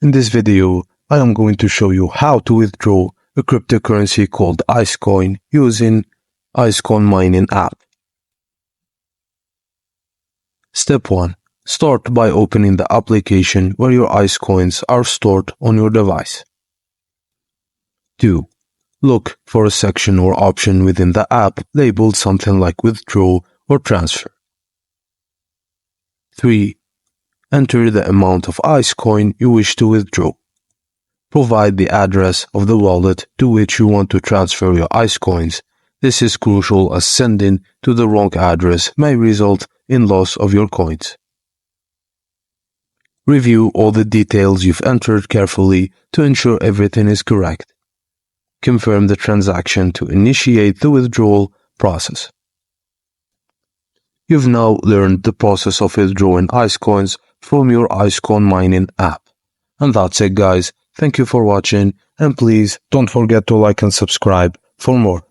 In this video, I am going to show you how to withdraw a cryptocurrency called Icecoin using Icecoin mining app. Step 1. Start by opening the application where your Icecoins are stored on your device. 2. Look for a section or option within the app labeled something like withdraw or transfer. 3. Enter the amount of Icecoin you wish to withdraw. Provide the address of the wallet to which you want to transfer your Icecoins. This is crucial as sending to the wrong address may result in loss of your coins. Review all the details you've entered carefully to ensure everything is correct. Confirm the transaction to initiate the withdrawal process. You've now learned the process of withdrawing Icecoins from your Icecoin mining app. And that's it, guys. Thank you for watching, and please don't forget to like and subscribe for more.